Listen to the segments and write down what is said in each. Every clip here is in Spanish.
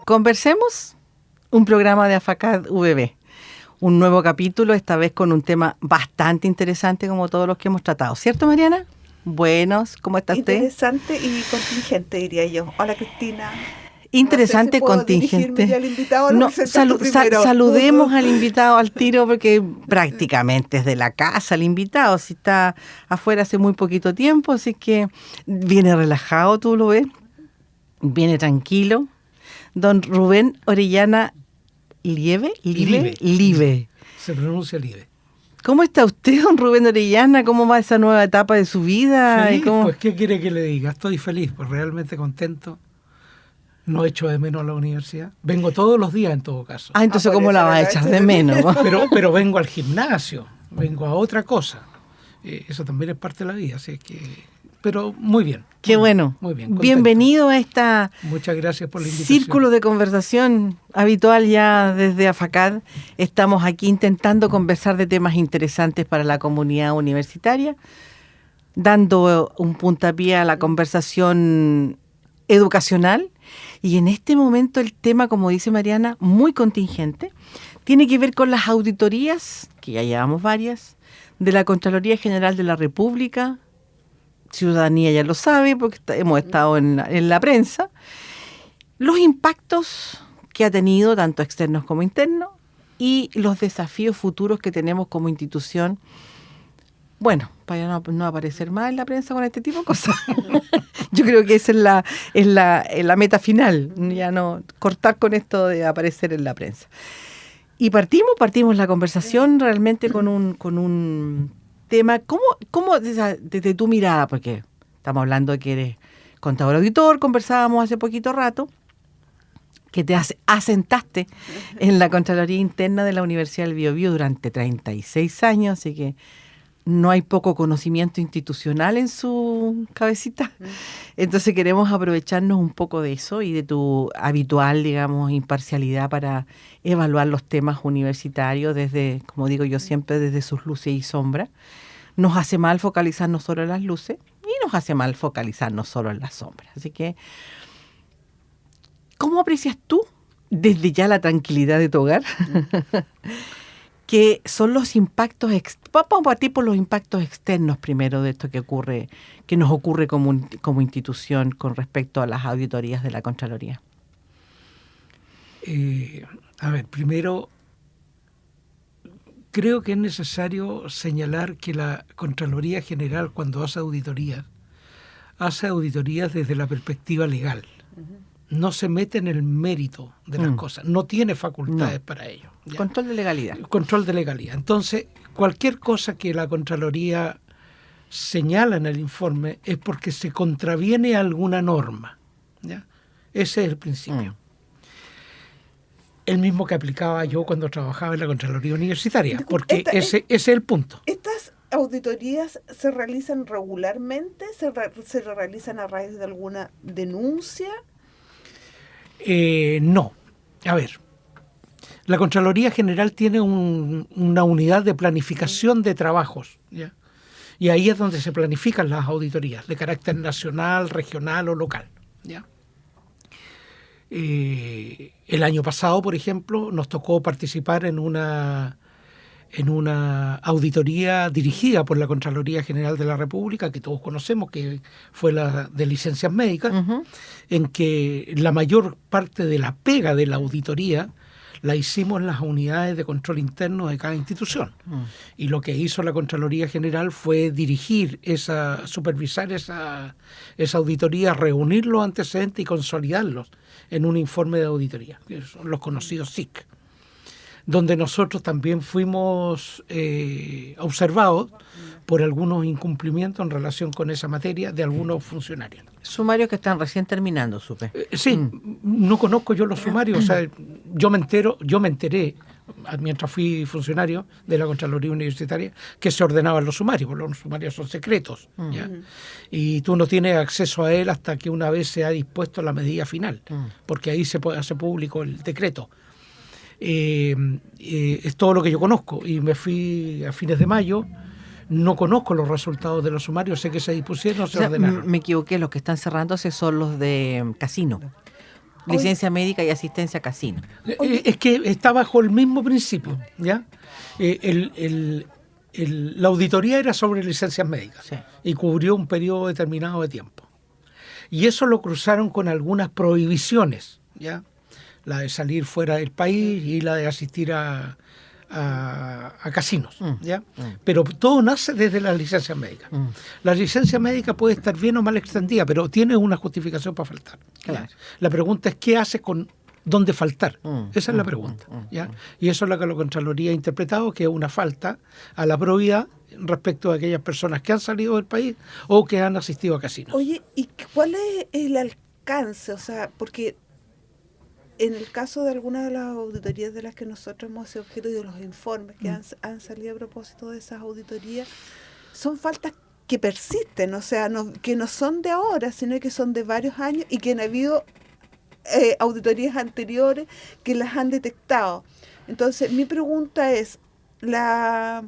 Conversemos, un programa de AFACAD VB. Un nuevo capítulo, esta vez con un tema bastante interesante como todos los que hemos tratado. ¿Cierto, Mariana? Buenos, ¿cómo está usted? Interesante y contingente, diría yo. Hola, Cristina. Interesante, no sé si contingente. Al invitado, no, saludemos al invitado al tiro porque prácticamente es de la casa el invitado. Si está afuera hace muy poquito tiempo, así que viene relajado, tú lo ves. Viene tranquilo. Don Rubén Orellana Live. Se pronuncia Live. ¿Cómo está usted, don Rubén Orellana? ¿Cómo va esa nueva etapa de su vida? Feliz, pues, ¿qué quiere que le diga? Estoy feliz, pues realmente contento. No echo de menos a la universidad. Vengo todos los días en todo caso. Entonces, ¿cómo la va a echar de menos? Pero vengo al gimnasio, vengo a otra cosa. Eso también es parte de la vida, así que... Pero muy bien. Qué bueno. Muy bien. Contento. Bienvenido a esta... Muchas gracias por la invitación. Círculo de conversación habitual ya desde AFACAD. Estamos aquí intentando conversar de temas interesantes para la comunidad universitaria, dando un puntapié a la conversación educacional. Y en este momento el tema, como dice Mariana, muy contingente, tiene que ver con las auditorías, que ya llevamos varias, de la Contraloría General de la República. Ciudadanía ya lo sabe porque hemos estado en la prensa, los impactos que ha tenido tanto externos como internos y los desafíos futuros que tenemos como institución. Bueno, para no aparecer más en la prensa con este tipo de cosas. Yo creo que esa es la meta final, ya no cortar con esto de aparecer en la prensa. Y partimos la conversación realmente con un tema, ¿cómo desde tu mirada, porque estamos hablando de que eres contador auditor, conversábamos hace poquito rato, que te asentaste en la Contraloría Interna de la Universidad del Biobío durante 36 años, así que no hay poco conocimiento institucional en su cabecita. Entonces queremos aprovecharnos un poco de eso y de tu habitual, digamos, imparcialidad para evaluar los temas universitarios desde, como digo yo siempre, desde sus luces y sombras. Nos hace mal focalizarnos solo en las luces y nos hace mal focalizarnos solo en las sombras. Así que, ¿cómo aprecias tú, desde ya la tranquilidad de tu hogar, que son los impactos, vamos a partir por los impactos externos primero de esto que nos ocurre como institución con respecto a las auditorías de la Contraloría? Primero, creo que es necesario señalar que la Contraloría General, cuando hace auditorías desde la perspectiva legal. No se mete en el mérito de las cosas, no tiene facultades para ello. ¿Ya? Control de legalidad. Control de legalidad. Entonces, cualquier cosa que la Contraloría señala en el informe es porque se contraviene a alguna norma. ¿Ya? Ese es el principio. El mismo que aplicaba yo cuando trabajaba en la Contraloría Universitaria, porque ese es el punto. ¿Estas auditorías se realizan regularmente? ¿Se realizan a raíz de alguna denuncia? No. A ver, la Contraloría General tiene una unidad de planificación de trabajos, ¿ya? Y ahí es donde se planifican las auditorías de carácter nacional, regional o local, ¿ya? El año pasado, por ejemplo, nos tocó participar en una auditoría dirigida por la Contraloría General de la República, que todos conocemos, que fue la de licencias médicas, en que la mayor parte de la pega de la auditoría la hicimos en las unidades de control interno de cada institución. Y lo que hizo la Contraloría General fue supervisar esa auditoría, reunir los antecedentes y consolidarlos en un informe de auditoría, que son los conocidos SIC, donde nosotros también fuimos observados por algunos incumplimientos en relación con esa materia de algunos funcionarios. Sumarios que están recién terminando, supe. Sí, no conozco yo los sumarios, o sea, yo me enteré mientras fui funcionario de la Contraloría Universitaria que se ordenaban los sumarios, porque los sumarios son secretos, ¿ya? Y tú no tienes acceso a él hasta que una vez se ha dispuesto la medida final, porque ahí se hace público el decreto. Es todo lo que yo conozco, y me fui a fines de mayo, No conozco los resultados de los sumarios, sé que se dispusieron, se O sea, ordenaron. me equivoqué, los que están cerrándose son los de casino. Licencia médica y asistencia a casino. Es que está bajo el mismo principio, ¿ya? La auditoría era sobre licencias médicas, Sí. y cubrió un periodo determinado de tiempo. Y eso lo cruzaron con algunas prohibiciones, ¿ya? La de salir fuera del país y la de asistir a casinos, ¿ya? Pero todo nace desde las licencias médicas. La licencia médica puede estar bien o mal extendida, pero tiene una justificación para faltar, ¿ya? Claro. La pregunta es qué hace con dónde faltar. Esa es la pregunta, ¿ya? Y eso es lo que la Contraloría ha interpretado, que es una falta a la probidad respecto a aquellas personas que han salido del país o que han asistido a casinos. Oye, ¿y cuál es el alcance? O sea, porque en el caso de algunas de las auditorías de las que nosotros hemos sido objeto y de los informes que han salido a propósito de esas auditorías, son faltas que persisten, o sea, que no son de ahora, sino que son de varios años y que han habido auditorías anteriores que las han detectado. Entonces, mi pregunta es, la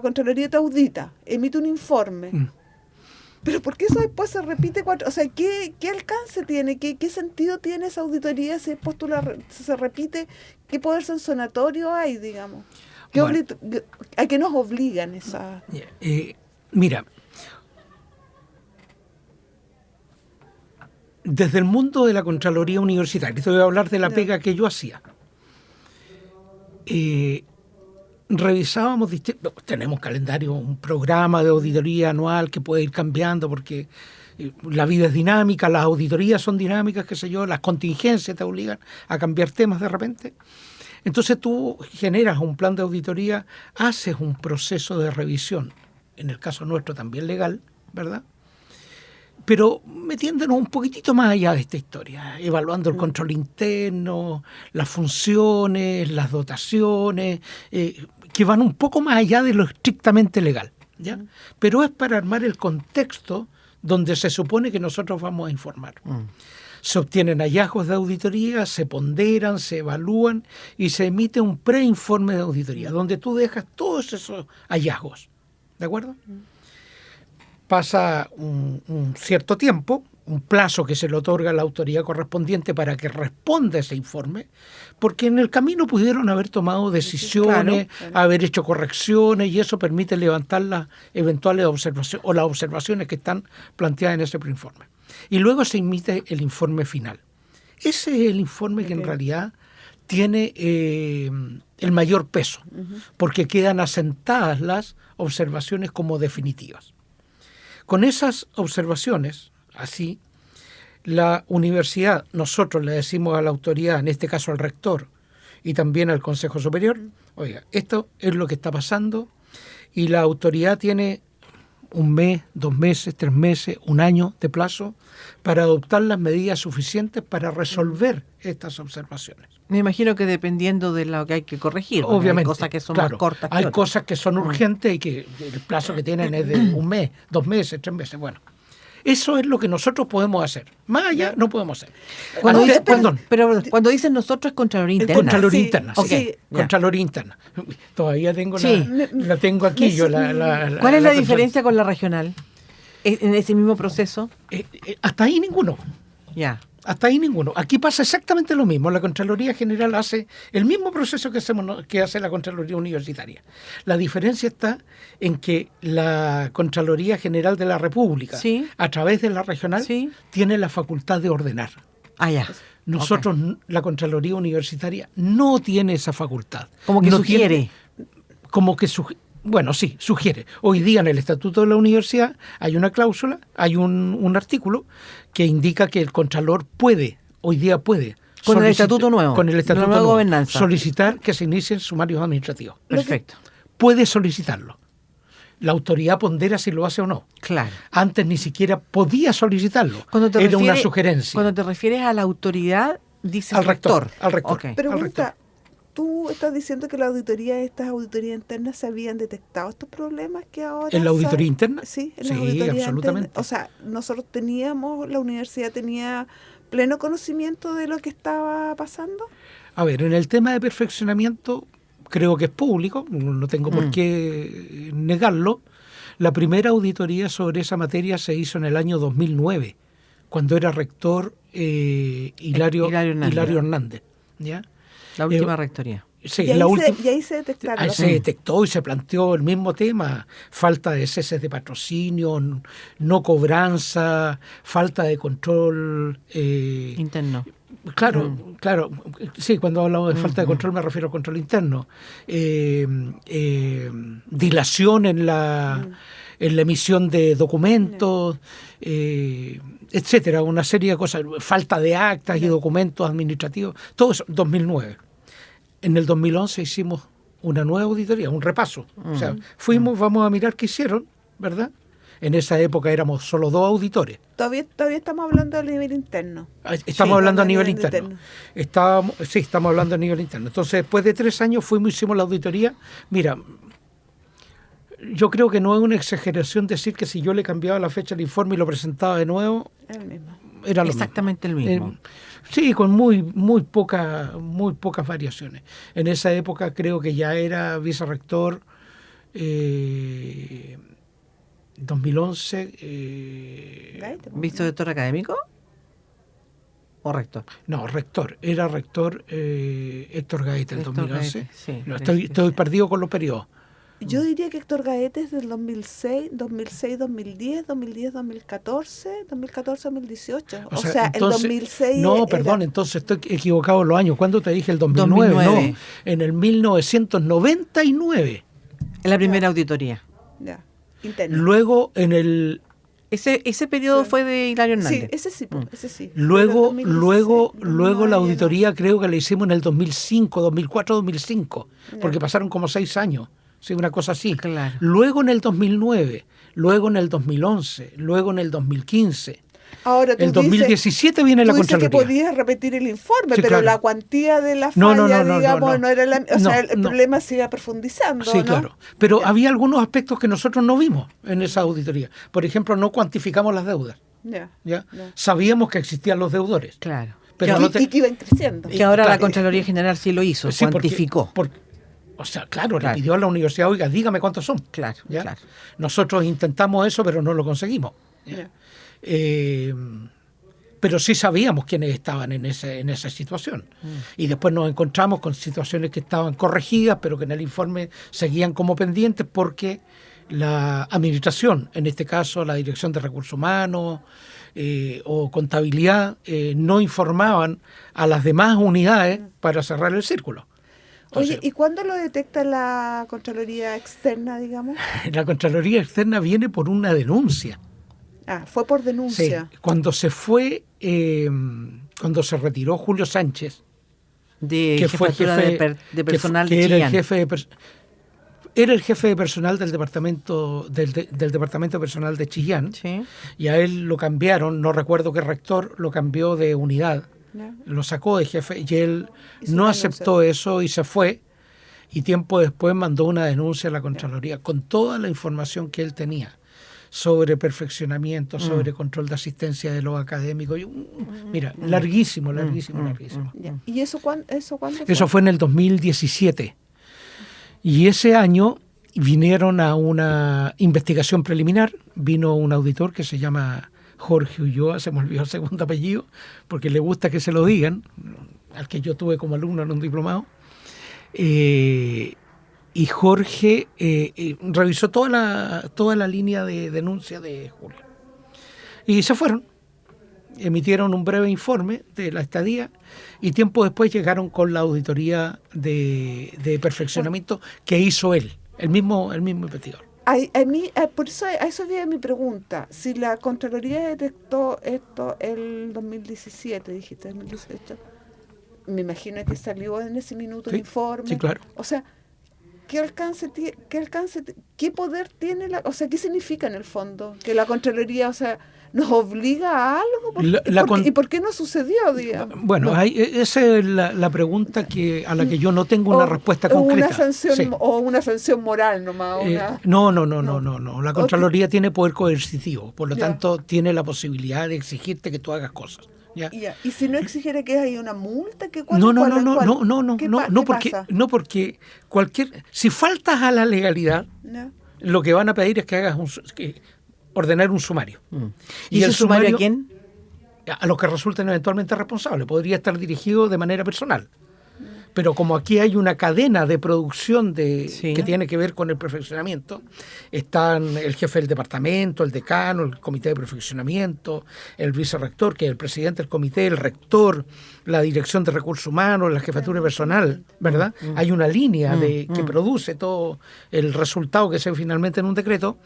Contraloría te audita, emite un informe, pero ¿por qué eso después se repite o sea, ¿qué alcance tiene? ¿Qué sentido tiene esa auditoría si después si se repite? ¿Qué poder sancionatorio hay, digamos? ¿A qué nos obligan esa? Mira, desde el mundo de la Contraloría Universitaria, te voy a hablar de la pega que yo hacía. Revisábamos, tenemos calendario, un programa de auditoría anual que puede ir cambiando porque la vida es dinámica, las auditorías son dinámicas, qué sé yo, las contingencias te obligan a cambiar temas de repente. Entonces tú generas un plan de auditoría, haces un proceso de revisión, en el caso nuestro también legal, ¿verdad? Pero metiéndonos un poquitito más allá de esta historia, evaluando el control interno, las funciones, las dotaciones, que van un poco más allá de lo estrictamente legal, ¿ya? Pero es para armar el contexto donde se supone que nosotros vamos a informar. Se obtienen hallazgos de auditoría, se ponderan, se evalúan y se emite un preinforme de auditoría, donde tú dejas todos esos hallazgos, ¿de acuerdo? Pasa un cierto tiempo, un plazo que se le otorga a la autoridad correspondiente para que responda ese informe, porque en el camino pudieron haber tomado decisiones, claro, haber hecho correcciones, y eso permite levantar las eventuales observaciones o las observaciones que están planteadas en ese preinforme. Y luego se emite el informe final. Ese es el informe que en realidad tiene el mayor peso, porque quedan asentadas las observaciones como definitivas. Con esas observaciones, así, la universidad, nosotros le decimos a la autoridad, en este caso al rector y también al Consejo Superior, oiga, esto es lo que está pasando, y la autoridad tiene 1 mes, 2 meses, 3 meses, 1 año de plazo para adoptar las medidas suficientes para resolver estas observaciones. Me imagino que dependiendo de lo que hay que corregir. Obviamente. Hay cosas que son claro, más cortas que hay otras. cosas que son urgentes y que el plazo que tienen es de 1 mes, 2 meses, 3 meses. Bueno, eso es lo que nosotros podemos hacer. Más allá no podemos hacer. Pero cuando dicen nosotros es Contraloría Interna. Contraloría Interna, sí. Okay, Contraloría Interna. Todavía tengo sí. la tengo aquí. ¿Cuál es la diferencia con la regional en ese mismo proceso? Hasta ahí ninguno. Ya. Hasta ahí ninguno. Aquí pasa exactamente lo mismo. La Contraloría General hace el mismo proceso que hace la Contraloría Universitaria. La diferencia está en que la Contraloría General de la República, ¿sí?, a través de la regional, ¿sí?, tiene la facultad de ordenar. Ah, ya. Nosotros, la Contraloría Universitaria, no tiene esa facultad. Como que sugiere. Bueno, sí, sugiere. Hoy día en el Estatuto de la Universidad hay una cláusula, hay un artículo que indica que el Contralor hoy día puede. Con el Estatuto nuevo. Con el Estatuto nueva nuevo. Gobernanza. Solicitar que se inicien sumarios administrativos. Perfecto. Puede solicitarlo. La autoridad pondera si lo hace o no. Claro. Antes ni siquiera podía solicitarlo. Era una sugerencia. Cuando te refieres a la autoridad, dice al rector. Al rector. Okay. Pregunta, ¿tú estás diciendo que estas auditorías internas se habían detectado estos problemas que ahora... ¿En la auditoría interna? Sí, en la auditoría absolutamente. Interna. O sea, nosotros la universidad tenía pleno conocimiento de lo que estaba pasando. A ver, en el tema de perfeccionamiento, creo que es público, no tengo por qué negarlo. La primera auditoría sobre esa materia se hizo en el año 2009, cuando era rector Hilario Hernández. ¿Ya? La última rectoría. Sí, y ahí se detectaron. Ahí se detectó y se planteó el mismo tema: falta de ceses de patrocinio, no cobranza, falta de control interno. Claro, claro. Sí, cuando hablamos de falta de control me refiero al control interno. Dilación en la emisión de documentos, etcétera, una serie de cosas. Falta de actas y documentos administrativos. Todo eso, 2009. En el 2011 hicimos una nueva auditoría, un repaso. O sea, vamos a mirar qué hicieron, ¿verdad? En esa época éramos solo 2 auditores. Todavía estamos hablando a nivel interno. Estamos hablando a nivel interno. Estamos hablando a nivel interno. Entonces, después de 3 años hicimos la auditoría. Mira, yo creo que no es una exageración decir que si yo le cambiaba la fecha del informe y lo presentaba de nuevo, era lo exactamente mismo. El mismo. Sí, con muy pocas variaciones. En esa época creo que ya era vicerrector 2011. ¿Vicerrector académico o rector? No, rector. Era rector Héctor Gaete en 2011. Gaete, sí, no, estoy perdido con los periodos. Yo diría que Héctor Gaete es del 2006, 2010, 2014, 2018. O sea, entonces, el 2006... No, perdón, entonces estoy equivocado en los años. ¿Cuándo te dije el 2009? 2009. No, en el 1999. En la primera auditoría. Ya, interno. Luego en el... Ese periodo fue de Hilario Hernández. Sí, ese sí. Luego la auditoría creo que la hicimos en el 2005, 2004, 2005, porque pasaron como 6 años. Sí, una cosa así. Claro. Luego en el 2009, luego en el 2011, luego en el 2015. Ahora, el 2017 viene la Contraloría. Tú dices que podías repetir el informe, sí, pero claro. la cuantía de la falla, no era la... O sea, el no. problema se iba profundizando, Sí, ¿no? claro. Pero había algunos aspectos que nosotros no vimos en esa auditoría. Por ejemplo, no cuantificamos las deudas. ¿Ya? Sabíamos que existían los deudores. Claro. Pero y que iban creciendo. Que ahora la Contraloría General sí lo hizo, sí, cuantificó. O sea, claro, le pidió a la universidad, oiga, dígame cuántos son. Claro, ¿ya? claro. Nosotros intentamos eso, pero no lo conseguimos. Pero sí sabíamos quiénes estaban en esa situación. Y después nos encontramos con situaciones que estaban corregidas, pero que en el informe seguían como pendientes porque la administración, en este caso la Dirección de Recursos Humanos o Contabilidad, no informaban a las demás unidades para cerrar el círculo. Entonces, oye, ¿y cuándo lo detecta la Contraloría Externa, digamos? La Contraloría Externa viene por una denuncia. Ah, fue por denuncia. Sí, cuando se retiró Julio Sánchez, que fue jefe de personal de Chillán. Era el jefe de personal del departamento del departamento personal de Chillán. Sí. Y a él lo cambiaron, no recuerdo qué rector, lo cambió de unidad. Lo sacó de jefe y él no aceptó eso y se fue, y tiempo después mandó una denuncia a la Contraloría con toda la información que él tenía sobre perfeccionamiento, sobre control de asistencia de los académicos. Mira, larguísimo. ¿Y eso cuándo fue? Eso fue en el 2017. Y ese año vinieron a una investigación preliminar, vino un auditor que se llama Jorge Ulloa, se me olvidó el segundo apellido, porque le gusta que se lo digan, al que yo tuve como alumno en un diplomado. Y Jorge revisó toda la línea de denuncia de Julio. Y se fueron, emitieron un breve informe de la estadía y tiempo después llegaron con la auditoría de perfeccionamiento que hizo él, el mismo investigador. Por eso, a eso viene mi pregunta. Si la Contraloría detectó esto el 2017, dijiste 2018, me imagino que salió en ese minuto el informe. Sí, claro. O sea, ¿qué poder tiene o sea, qué significa en el fondo? Que la Contraloría, o sea, ¿nos obliga a algo? ¿Y por qué no sucedió, digamos? Bueno, esa es la pregunta a la que yo no tengo una respuesta concreta. O una sanción moral nomás. No. La Contraloría tiene poder coercitivo, por lo tanto tiene la posibilidad de exigirte que tú hagas cosas. ¿ya? Y si no exigiera que hay una multa, ¿qué porque si faltas a la legalidad, ¿no? lo que van a pedir es que hagas ordenar un sumario. ¿Y ese sumario a quién? A los que resulten eventualmente responsables. Podría estar dirigido de manera personal. Pero como aquí hay una cadena de producción que tiene que ver con el perfeccionamiento, están el jefe del departamento, el decano, el comité de perfeccionamiento, el vicerrector, que es el presidente del comité, el rector, la dirección de recursos humanos, la jefatura de personal, ¿verdad? Hay una línea que produce todo el resultado que se ve finalmente en un decreto,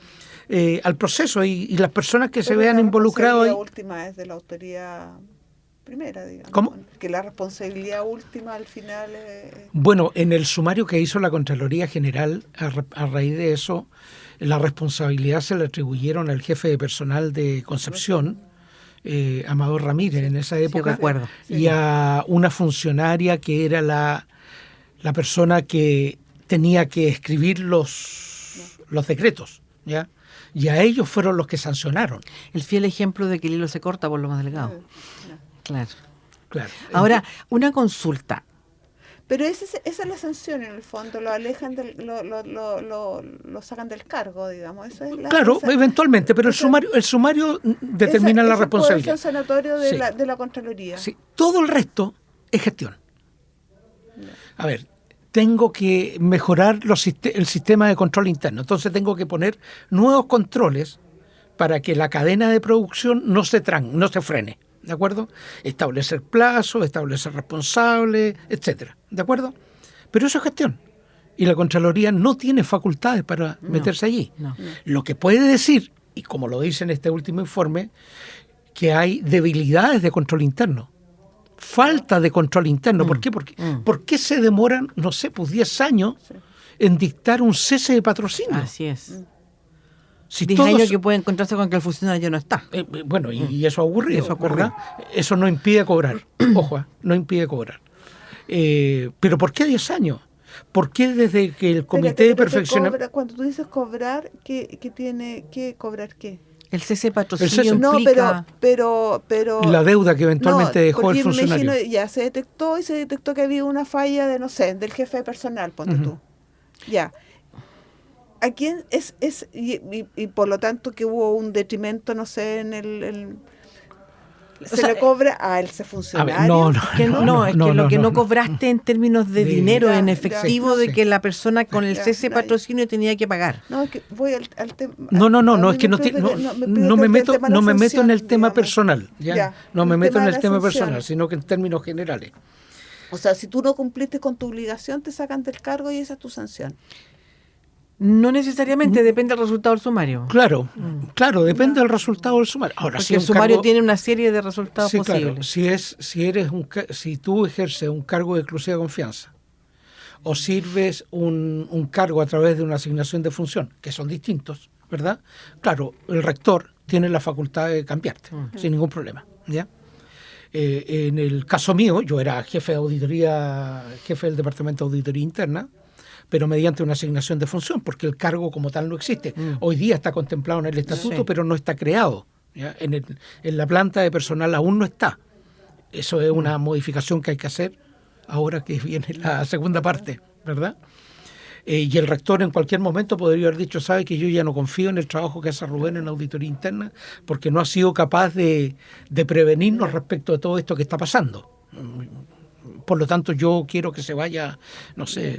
al proceso y las personas que se vean involucradas. La última es de la autoridad primera, digamos. ¿Cómo? Que la responsabilidad última al final Bueno, en el sumario que hizo la Contraloría General, a raíz de eso, la responsabilidad se le atribuyeron al jefe de personal de Concepción, Amador Ramírez, en esa época, recuerdo. Y a una funcionaria que era la persona que tenía que escribir los decretos, ¿ya? Y a ellos fueron los que sancionaron. El fiel ejemplo de que el hilo se corta por lo más delgado. Claro. Ahora, una consulta. Pero esa es la sanción en el fondo, lo alejan, lo sacan del cargo, digamos. Claro, eventualmente, pero el sumario determina la responsabilidad. Es el sanatorio de la Contraloría. Sí, todo el resto es gestión. A ver, tengo que mejorar el sistema de control interno, entonces tengo que poner nuevos controles para que la cadena de producción no se frene. ¿De acuerdo? Establecer plazos, establecer responsables, etcétera. ¿De acuerdo? Pero eso es gestión. Y la Contraloría no tiene facultades para meterse allí. No. Lo que puede decir, y como lo dice en este último informe, que hay debilidades de control interno. Falta de control interno. ¿Por qué? ¿Por qué se demoran, 10 años en dictar un cese de patrocinio? Así es. Si 10 años que puede encontrarse con que el funcionario ya no está. Bueno, y eso ha ocurrido, ¿verdad? Eso no impide cobrar. Ojo, no impide cobrar. Pero ¿por qué 10 años? ¿Por qué desde que el comité de perfeccionamiento... Cuando tú dices cobrar, ¿qué tiene que cobrar qué? El cese de patrocinio No, implica... pero la deuda que eventualmente dejó el funcionario. Me imagino, ya se detectó que había una falla del jefe de personal, ponte tú. Ya. ¿A quién y por lo tanto que hubo un detrimento, en el se le cobra a ese funcionario? Lo que no cobraste en términos de dinero en efectivo de que la persona con el cese de patrocinio tenía que pagar. No, es que voy al tema. No me meto en el tema personal, ¿ya? No me meto en el tema personal, sino que en términos generales. O sea, si tú no cumpliste con tu obligación, te sacan del cargo y esa es tu sanción. No necesariamente, depende del resultado del sumario. Claro, depende del resultado del sumario. Ahora, porque el sumario tiene una serie de resultados posibles. Claro, si tú ejerces un cargo de exclusiva confianza o sirves un cargo a través de una asignación de función, que son distintos, ¿verdad? Claro, el rector tiene la facultad de cambiarte, sin ningún problema, ¿ya? En el caso mío, yo era jefe del Departamento de Auditoría Interna, pero mediante una asignación de función, porque el cargo como tal no existe. Hoy día está contemplado en el estatuto, pero no está creado. ¿Ya? En la planta de personal aún no está. Eso es una modificación que hay que hacer ahora que viene la segunda parte, ¿verdad? Y el rector en cualquier momento podría haber dicho, sabe que yo ya no confío en el trabajo que hace Rubén en auditoría interna porque no ha sido capaz de prevenirnos respecto de todo esto que está pasando. Por lo tanto, yo quiero que se vaya,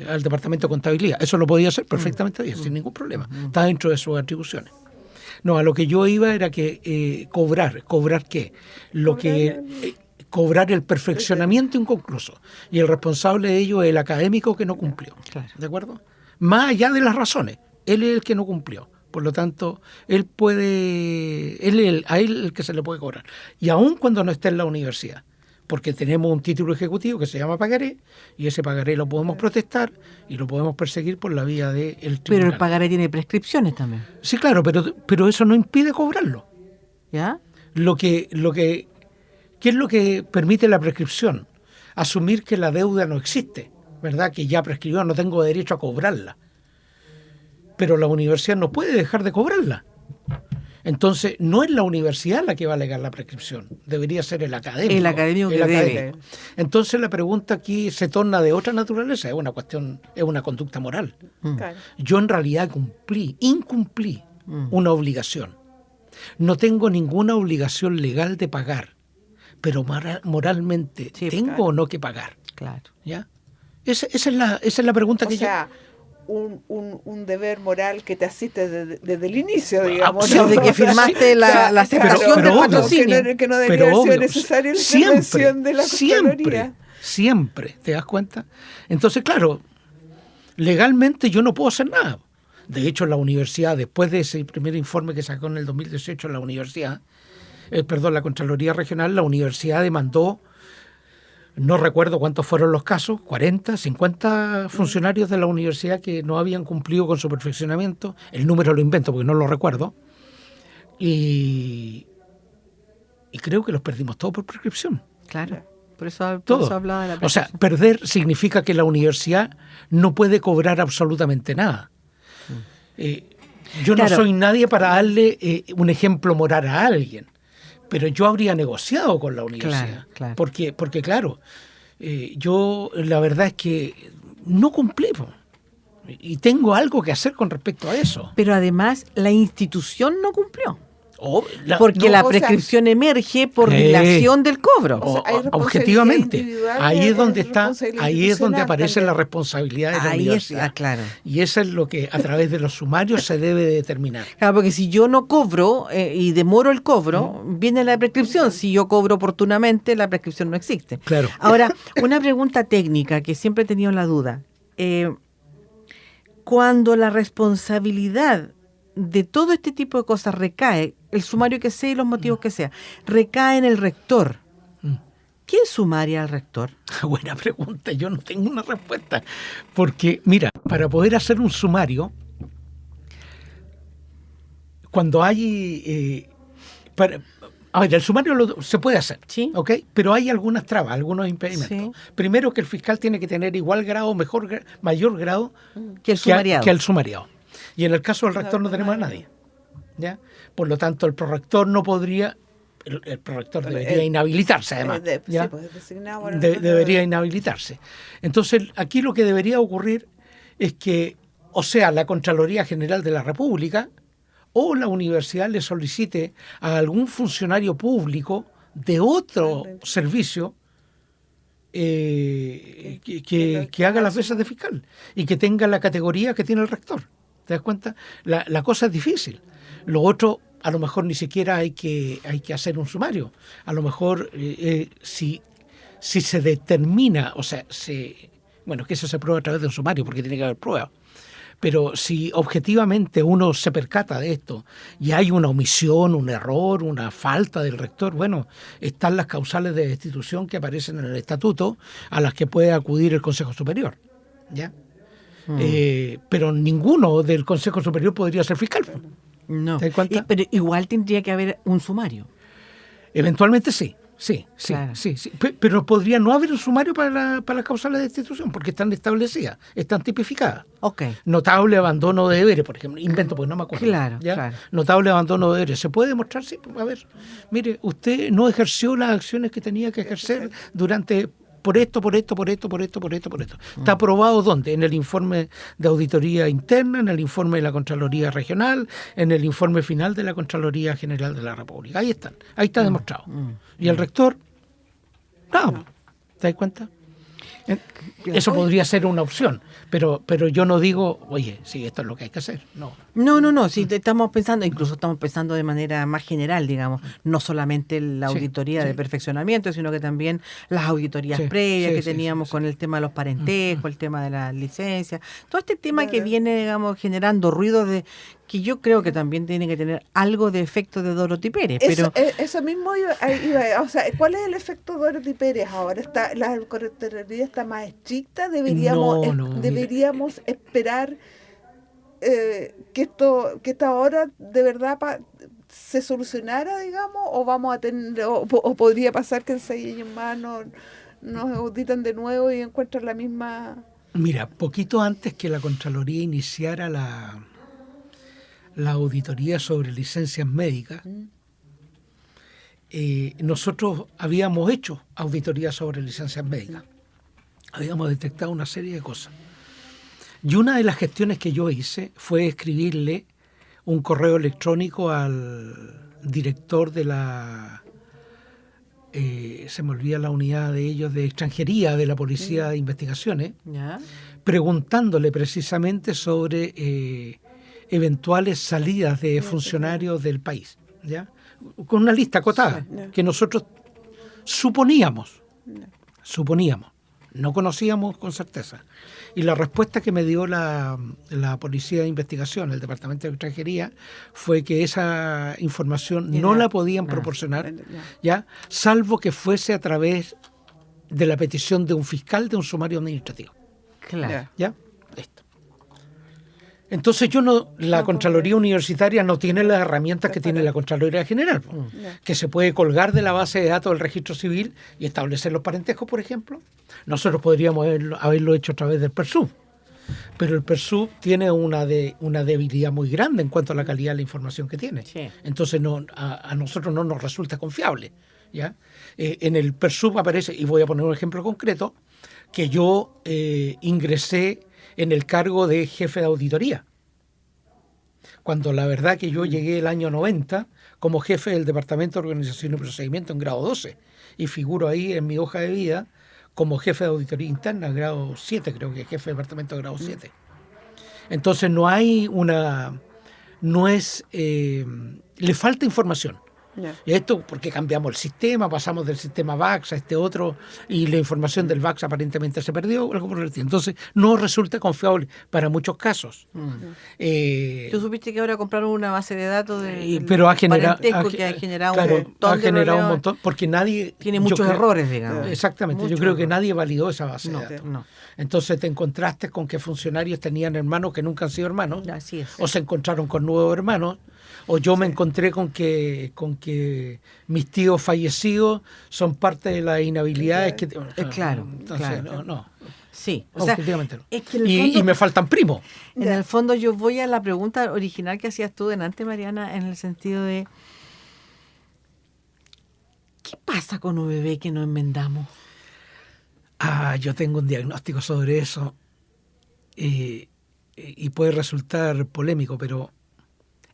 al departamento de contabilidad. Eso lo podía hacer perfectamente bien, sin ningún problema. Está dentro de sus atribuciones. No, a lo que yo iba era que ¿cobrar qué? Cobrar el perfeccionamiento inconcluso. Y el responsable de ello es el académico que no cumplió. Claro. ¿De acuerdo? Más allá de las razones, él es el que no cumplió. Por lo tanto, a él el que se le puede cobrar. Y aun cuando no esté en la universidad. Porque tenemos un título ejecutivo que se llama pagaré, y ese pagaré lo podemos protestar y lo podemos perseguir por la vía del tribunal. Pero el pagaré tiene prescripciones también. Sí, claro, pero eso no impide cobrarlo. ¿Ya? ¿Qué es lo que permite la prescripción? Asumir que la deuda no existe, ¿verdad? Que ya prescribió, no tengo derecho a cobrarla. Pero la universidad no puede dejar de cobrarla. Entonces, no es la universidad la que va a alegar la prescripción, debería ser el académico. El académico que debe. Entonces, la pregunta aquí se torna de otra naturaleza, es una conducta moral. Claro. Yo en realidad incumplí una obligación. No tengo ninguna obligación legal de pagar, pero moralmente, Sí, ¿tengo claro. o no que pagar? Claro. ¿Ya? Esa es la pregunta O que sea, un deber moral que te asiste desde el inicio, digamos. absolutamente. Desde que firmaste la aceptación pero del obvio. patrocinio. Que no debería Pero haber sido obvio, necesaria la siempre, intervención de la Contraloría. siempre, ¿te das cuenta? Entonces, claro, legalmente yo no puedo hacer nada. De hecho, la universidad, después de ese primer informe que sacó en el 2018 la universidad, la Contraloría Regional, la universidad demandó, no recuerdo cuántos fueron los casos, 40, 50 funcionarios de la universidad que no habían cumplido con su perfeccionamiento. El número lo invento porque no lo recuerdo. Y creo que los perdimos todos por prescripción. Claro. Por eso Todo. hablaba de la O sea, prescripción. perder significa que la universidad no puede cobrar absolutamente nada. Yo no Claro. soy nadie para darle un ejemplo moral a alguien, pero yo habría negociado con la universidad. Claro. Porque claro, yo la verdad es que no cumplí, po. Y tengo algo que hacer con respecto a eso. Pero además la institución no cumplió. no, Porque la o sea, prescripción emerge por dilación del cobro. O sea, hay responsabilidad objetivamente, individual y ahí hay es donde está, responsabilidad ahí es donde institucional aparece también. la responsabilidad de la Ahí universidad. está, claro. Y eso es lo que a través de los sumarios se debe de determinar. Claro, porque si yo no cobro y demoro el cobro, viene la prescripción. Si yo cobro oportunamente, la prescripción no existe. Claro. Ahora, una pregunta técnica que siempre he tenido la duda. Cuando la responsabilidad de todo este tipo de cosas recae, el sumario que sea y los motivos que sea, recae en el rector, ¿quién sumaria al rector? Buena pregunta, yo no tengo una respuesta. Porque, mira, para poder hacer un sumario, cuando hay... a ver, el sumario se puede hacer, Sí. ¿ok? Pero hay algunas trabas, algunos impedimentos. Sí. Primero, que el fiscal tiene que tener igual grado, mayor grado Que el sumariado. que el sumariado. Y en el caso del rector no tenemos a nadie. ¿Ya? Por lo tanto, el prorector no podría... El prorector debería inhabilitarse, además. ¿ya? Sí, pues, designado por el- Debería inhabilitarse. Entonces, aquí lo que debería ocurrir es que, o sea, la Contraloría General de la República o la universidad le solicite a algún funcionario público de otro servicio que haga las veces de fiscal y que tenga la categoría que tiene el rector. ¿Te das cuenta? La cosa es difícil. Lo otro, a lo mejor ni siquiera hay que hacer un sumario. A lo mejor si se determina, o sea, bueno, que eso se prueba a través de un sumario porque tiene que haber pruebas. Pero si objetivamente uno se percata de esto y hay una omisión, un error, una falta del rector, bueno, están las causales de destitución que aparecen en el estatuto a las que puede acudir el Consejo Superior. ¿Ya? Pero ninguno del Consejo Superior podría ser fiscal. No. ¿Te das cuenta? Pero igual tendría que haber un sumario. Eventualmente sí. Sí. Claro. Pero podría no haber un sumario para las causales de destitución porque están establecidas, están tipificadas. Ok. Notable abandono de deberes, por ejemplo, invento porque no me acuerdo. Claro, ¿ya? claro. Notable abandono de deberes. ¿Se puede demostrar? Sí, a ver, mire, usted no ejerció las acciones que tenía que ejercer durante... Por esto. ¿Está aprobado dónde? En el informe de auditoría interna, en el informe de la Contraloría Regional, en el informe final de la Contraloría General de la República. Ahí están, ahí está demostrado. Y el rector, no, ¿te das cuenta? Eso podría ser una opción, pero yo no digo, oye, sí, esto es lo que hay que hacer. No. No, sí, estamos pensando de manera más general, digamos, no solamente la auditoría de perfeccionamiento, sino que también las auditorías previas que teníamos con el tema de los parentescos, el tema de las licencias, todo este tema que viene, digamos, generando ruido de que yo creo que también tiene que tener algo de efecto de Dorothy Pérez, pero Eso mismo iba, o sea, ¿cuál es el efecto de Dorothy Pérez ahora? ¿La Contraloría está más estricta? ¿Deberíamos esperar que esta hora de verdad se solucionara, digamos? ¿O vamos a tener, o podría pasar que en 6 años más nos auditan de nuevo y encuentran la misma... Mira, poquito antes que la Contraloría iniciara la auditoría sobre licencias médicas, nosotros habíamos hecho auditoría sobre licencias médicas. Habíamos detectado una serie de cosas. Y una de las gestiones que yo hice fue escribirle un correo electrónico al director de la... se me olvida la unidad de ellos de extranjería de la Policía de Investigaciones, ¿Ya? preguntándole precisamente sobre eventuales salidas de funcionarios del país, ¿ya? Con una lista acotada, que nosotros suponíamos, no conocíamos con certeza. Y la respuesta que me dio la Policía de Investigación, el Departamento de Extranjería, fue que esa información no la podían proporcionar, ¿ya? Salvo que fuese a través de la petición de un fiscal de un sumario administrativo. Claro. ¿Ya? Listo. Entonces la Contraloría Universitaria no tiene las herramientas que tiene la Contraloría General, que se puede colgar de la base de datos del registro civil y establecer los parentescos, por ejemplo. Nosotros podríamos haberlo hecho a través del PERSUB, pero el PERSUB tiene una debilidad muy grande en cuanto a la calidad de la información que tiene. Sí. Entonces a nosotros no nos resulta confiable, ¿ya? En el PERSUB aparece, y voy a poner un ejemplo concreto, que yo ingresé en el cargo de jefe de auditoría, cuando la verdad que yo llegué el año 90 como jefe del Departamento de Organización y Procedimiento en grado 12, y figuro ahí en mi hoja de vida como jefe de auditoría interna, grado 7, creo que jefe de departamento de grado 7. Entonces le falta información. Y esto porque cambiamos el sistema, pasamos del sistema VAX a este otro, y la información del VAX aparentemente se perdió, algo por el estilo. Entonces no resulta confiable para muchos casos. Tú supiste que ahora compraron una base de datos pero ha generado un montón, porque nadie tiene muchos errores, digamos. Exactamente, yo creo que nadie validó esa base de datos. No. Entonces te encontraste con que funcionarios tenían hermanos que nunca han sido hermanos. Así es. O se encontraron con nuevos hermanos, o yo me encontré con que mis tíos fallecidos son parte de las inhabilidades que... Claro, entonces, claro. No. Sí, o sea, no. es que y me faltan primos. En el fondo yo voy a la pregunta original que hacías tú delante, Mariana, en el sentido de ¿qué pasa con UBB que no enmendamos? Yo tengo un diagnóstico sobre eso y puede resultar polémico, pero...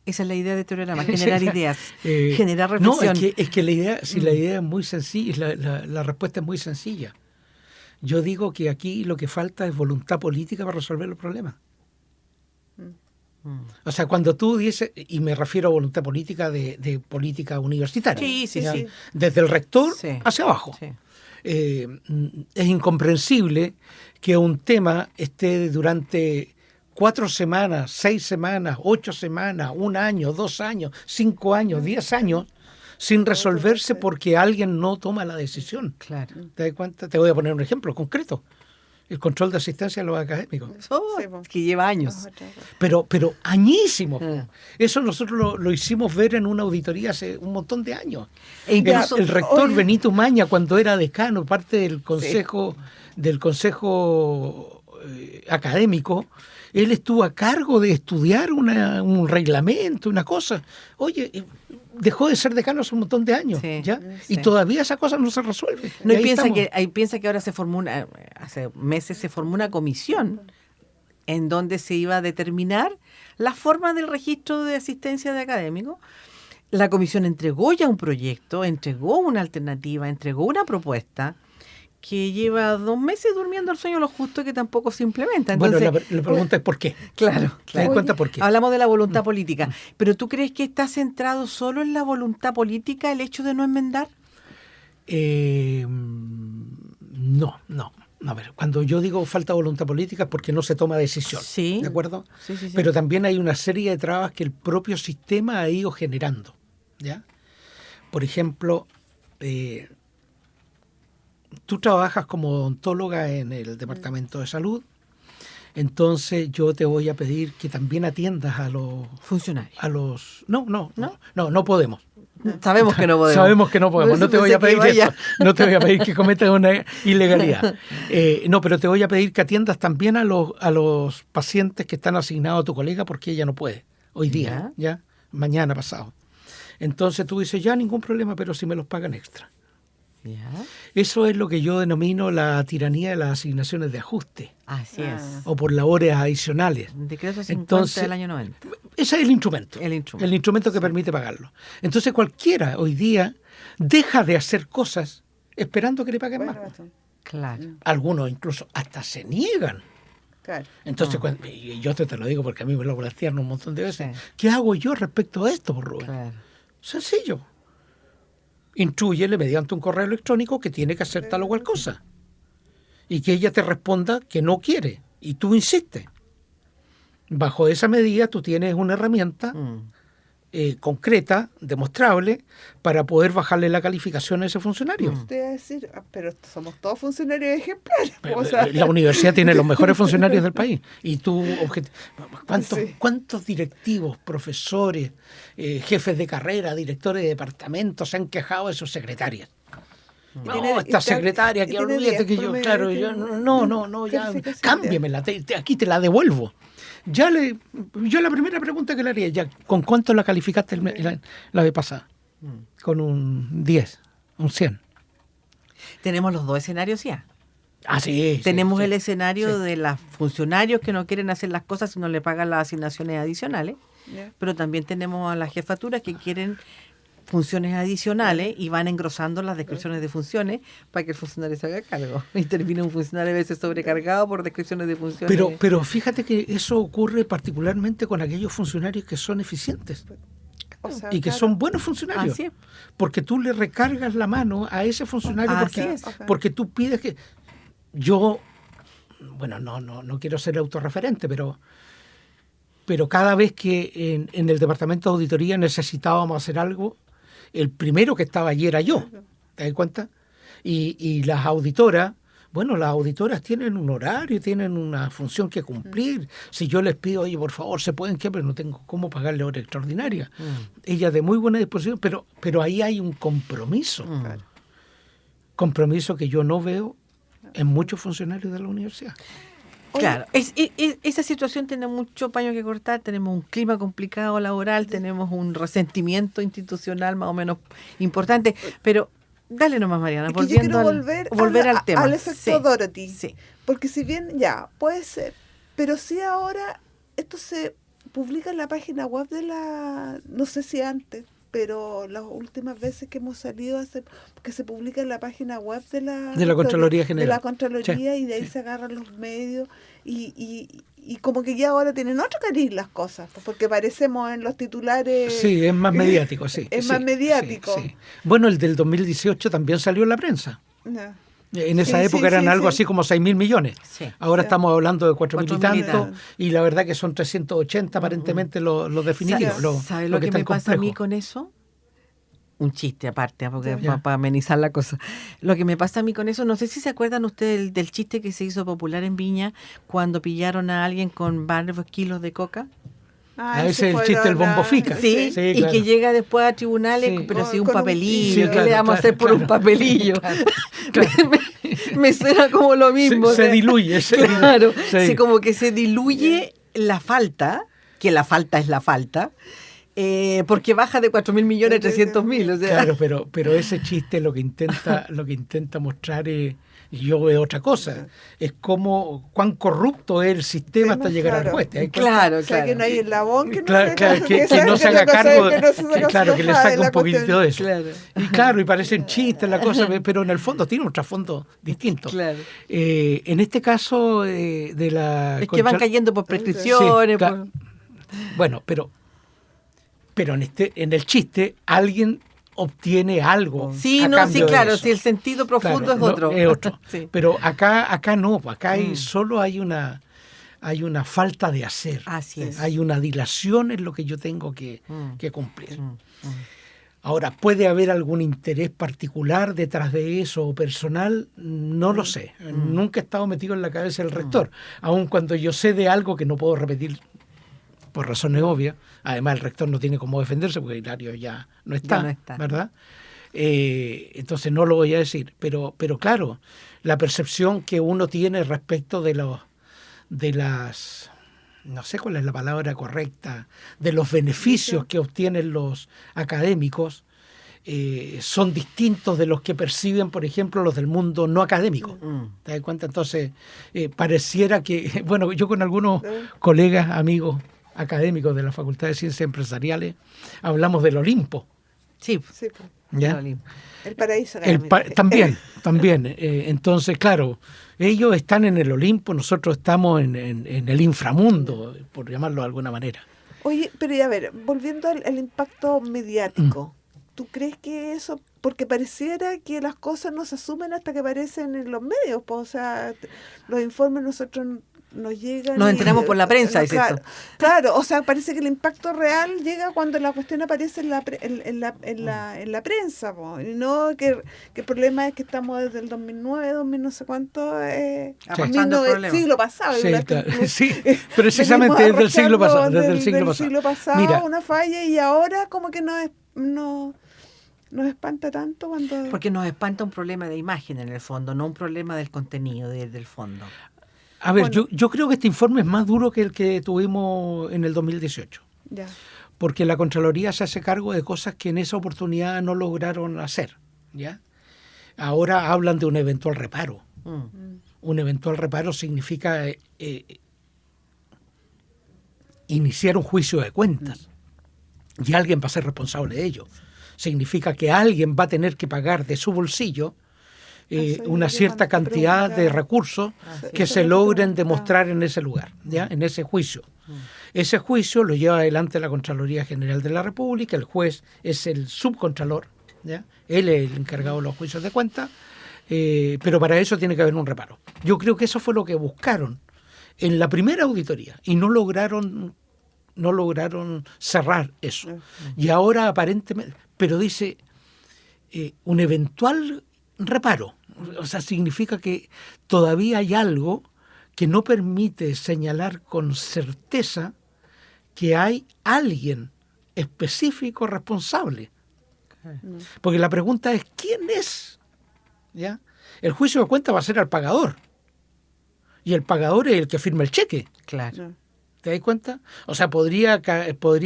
Esa es la idea de este programa, generar ideas, generar reflexión. No, es que la idea, si la idea es muy sencilla, la respuesta es muy sencilla. Yo digo que aquí lo que falta es voluntad política para resolver los problemas. O sea, cuando tú dices, y me refiero a voluntad política de política universitaria, sí. desde el rector hacia abajo. Sí. Es incomprensible que un tema esté durante 4 semanas, 6 semanas, 8 semanas, 1 año, 2 años, 5 años, 10 años, sin resolverse porque alguien no toma la decisión. Claro. ¿Te das cuenta? Te voy a poner un ejemplo concreto. El control de asistencia a los académicos. Que lleva años. Pero añísimos. Eso nosotros lo hicimos ver en una auditoría hace un montón de años. El rector Benito Maña, cuando era decano, parte del consejo académico, él estuvo a cargo de estudiar un reglamento, una cosa. Oye, dejó de ser decano hace un montón de años, ¿ya? Y todavía esa cosa no se resuelve. No, piensa que ahora hace meses se formó una comisión en donde se iba a determinar la forma del registro de asistencia de académicos. La comisión entregó ya un proyecto, entregó una alternativa, entregó una propuesta que lleva 2 meses durmiendo el sueño lo justo, que tampoco se implementa. Entonces, bueno, la pregunta es ¿por qué? Claro. ¿Te das cuenta por qué? Hablamos de la voluntad política. ¿Pero tú crees que está centrado solo en la voluntad política el hecho de no enmendar? No. A ver, cuando yo digo falta voluntad política es porque no se toma decisión. Sí. ¿De acuerdo? Sí. Pero también hay una serie de trabas que el propio sistema ha ido generando, ¿ya? Por ejemplo, tú trabajas como odontóloga en el Departamento de Salud, entonces yo te voy a pedir que también atiendas a los funcionarios. No podemos. Sabemos que no podemos. Sabemos que no podemos. No te voy a pedir eso. No te voy a pedir que cometas una ilegalidad. Pero te voy a pedir que atiendas también a los pacientes que están asignados a tu colega porque ella no puede. hoy día, ya, mañana pasado. Entonces tú dices, ya ningún problema, pero si me los pagan extra. Ya. Eso es lo que yo denomino la tiranía de las asignaciones de ajuste, Así es. o por las horas adicionales. Decreto 50 Entonces, del año 90. Ese es el instrumento. El instrumento que permite pagarlo. Entonces cualquiera hoy día deja de hacer cosas esperando que le paguen más. Claro. Algunos incluso hasta se niegan. Claro. Entonces, y yo te lo digo porque a mí me lo plantearon un montón de veces. Sí. ¿Qué hago yo respecto a esto, por Rubén? Claro. Sencillo. Intrúyele mediante un correo electrónico que tiene que hacer tal o cual cosa. Y que ella te responda que no quiere. Y tú insistes. Bajo esa medida tú tienes una herramienta concreta, demostrable, para poder bajarle la calificación a ese funcionario. Te iba a decir, pero somos todos funcionarios ejemplares. La universidad tiene los mejores funcionarios del país. Y tú, ¿cuántos directivos, profesores, jefes de carrera, directores de departamentos se han quejado de sus secretarias? No, esta secretaria, que olvídate que yo, claro, yo, no, ya, cámbiamela, aquí te la devuelvo. Yo la primera pregunta que le haría, ya, ¿con cuánto la calificaste la vez pasada? Con un 10, un 100. Tenemos los dos escenarios ya. Ah, sí. Tenemos el escenario de los funcionarios que no quieren hacer las cosas si no le pagan las asignaciones adicionales, pero también tenemos a las jefaturas que quieren funciones adicionales y van engrosando las descripciones de funciones para que el funcionario se haga cargo. Y termina un funcionario a veces sobrecargado por descripciones de funciones. Pero fíjate que eso ocurre particularmente con aquellos funcionarios que son eficientes. Y que son buenos funcionarios. Así es. Porque tú le recargas la mano a ese funcionario porque tú pides que... Yo, bueno, no quiero ser autorreferente, pero cada vez que en el departamento de auditoría necesitábamos hacer algo, el primero que estaba allí era yo, ¿te das cuenta? Y las auditoras, bueno, las auditoras tienen un horario, tienen una función que cumplir. Si yo les pido, oye, por favor, se pueden quedar, pero no tengo cómo pagarle hora extraordinaria. Ellas de muy buena disposición, pero ahí hay un compromiso. Compromiso que yo no veo en muchos funcionarios de la universidad. Claro, esa situación tiene mucho paño que cortar, tenemos un clima complicado laboral, tenemos un resentimiento institucional más o menos importante, pero dale nomás, Mariana, volviendo volver al tema. Al efecto Dorothy, sí. Porque si bien ya, puede ser, pero sí ahora esto se publica en la página web de no sé si antes, pero las últimas veces que hemos salido porque se publica en la página web de la Contraloría General. De la Contraloría, y de ahí se agarran los medios y como que ya ahora tienen otro cariz las cosas, porque parecemos en los titulares. Sí, es más mediático, sí. Es más mediático. Sí. Bueno, el del 2018 también salió en la prensa. No. En esa época eran algo así como 6.000 millones. Sí. Ahora estamos hablando de 4.000 y tanto, y la verdad que son 380 aparentemente los definitivos. ¿Sabes lo que me pasa a mí con eso? Un chiste aparte, porque para amenizar la cosa. Lo que me pasa a mí con eso, no sé si se acuerdan ustedes del chiste que se hizo popular en Viña cuando pillaron a alguien con varios kilos de coca. Ese es el chiste del bombo fica. Sí, claro. Y que llega después a tribunales, pero sí un papelillo. ¿Qué le vamos a hacer por un papelillo? Claro. me suena como lo mismo. Se diluye. Claro, sí, como que se diluye la falta, que la falta es la falta, porque baja de 4.000 millones a 300.000. O sea. Claro, pero ese chiste lo que intenta mostrar es... Y yo veo otra cosa, es como cuán corrupto es el sistema hasta llegar al juez. Claro. O sea, que no hay eslabón que no se haga cargo, que le saque un poquito de eso. Claro. Y parecen chistes la cosa, pero en el fondo tiene un trasfondo distinto. Claro. En este caso de la... Es que van cayendo por prescripciones. Sí, claro. Bueno, pero en el chiste alguien obtiene algo. Sí, claro, si el sentido profundo es otro. Es otro. Sí. Pero acá no, acá solo hay una falta de hacer. Así es. Hay una dilación en lo que yo tengo que cumplir. Ahora, ¿puede haber algún interés particular detrás de eso o personal? No lo sé. Nunca he estado metido en la cabeza del rector, aun cuando yo sé de algo que no puedo repetir por razones obvias. Además, el rector no tiene cómo defenderse porque Hilario ya no está. ¿Verdad? Entonces no lo voy a decir. Pero claro, la percepción que uno tiene respecto de las no sé cuál es la palabra correcta, de los beneficios que obtienen los académicos, son distintos de los que perciben, por ejemplo, los del mundo no académico. ¿Te das cuenta? Entonces, pareciera que, bueno, yo con algunos colegas, amigos académicos de la Facultad de Ciencias Empresariales, hablamos del Olimpo. Sí, Sí, pues. ¿Ya? El paraíso académico. También. Entonces, claro, ellos están en el Olimpo, nosotros estamos en el inframundo, por llamarlo de alguna manera. Oye, pero ya a ver, volviendo al impacto mediático, ¿tú crees que eso, porque pareciera que las cosas no se asumen hasta que aparecen en los medios, pues, o sea, los informes nosotros nos llegan... Nos enteramos por la prensa, dices claro, tú. claro, o sea, parece que el impacto real llega cuando la cuestión aparece en la prensa, po, y no que el problema es que estamos desde el 2009, 2000 no sé cuánto, Pasando problemas. siglo pasado. Sí, igual, claro, incluso, sí, precisamente desde el siglo pasado. del siglo pasado, Mira, una falla, y ahora como que nos espanta tanto cuando... Porque nos espanta un problema de imagen en el fondo, no un problema del contenido, del fondo. a ver, bueno. yo creo que este informe es más duro que el que tuvimos en el 2018. Ya. Porque la Contraloría se hace cargo de cosas que en esa oportunidad no lograron hacer, ¿ya? Ahora hablan de un eventual reparo. Un eventual reparo significa iniciar un juicio de cuentas y alguien va a ser responsable de ello. Significa que alguien va a tener que pagar de su bolsillo una cierta cantidad de recursos que se logren demostrar en ese lugar, ¿ya? En ese juicio. Ese juicio lo lleva adelante la Contraloría General de la República, el juez es el subcontralor, ¿ya? Él es el encargado de los juicios de cuentas, pero para eso tiene que haber un reparo. Yo creo que eso fue lo que buscaron en la primera auditoría y no lograron cerrar eso. Y ahora aparentemente, pero dice un eventual reparo, o sea, significa que todavía hay algo que no permite señalar con certeza que hay alguien específico responsable. Porque la pregunta es, ¿quién es? ¿Ya? El juicio de cuentas va a ser al pagador. Y el pagador es el que firma el cheque. Claro. ¿Te das cuenta? O sea, podría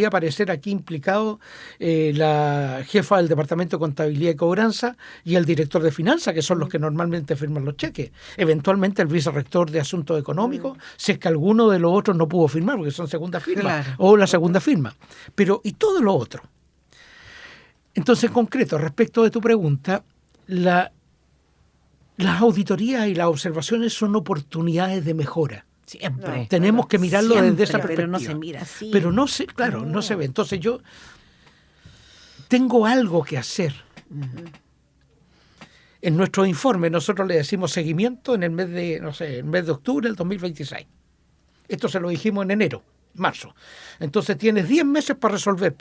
aparecer aquí implicado la jefa del Departamento de Contabilidad y Cobranza y el director de Finanzas, que son los que normalmente firman los cheques. Eventualmente el vicerrector de Asuntos Económicos, si es que alguno de los otros no pudo firmar, porque son segunda firma, Claro. o la segunda firma. Pero, ¿y todo lo otro? Entonces, en concreto, respecto de tu pregunta, las auditorías y las observaciones son oportunidades de mejora. Siempre. No. Tenemos que mirarlo Siempre, desde esa perspectiva. pero no se mira así. Pero no se, claro, no se ve. Entonces yo tengo algo que hacer. En nuestro informe nosotros le decimos seguimiento en el mes de, no sé, el mes de octubre del 2026. Esto se lo dijimos en enero, marzo. Entonces tienes 10 meses para resolver.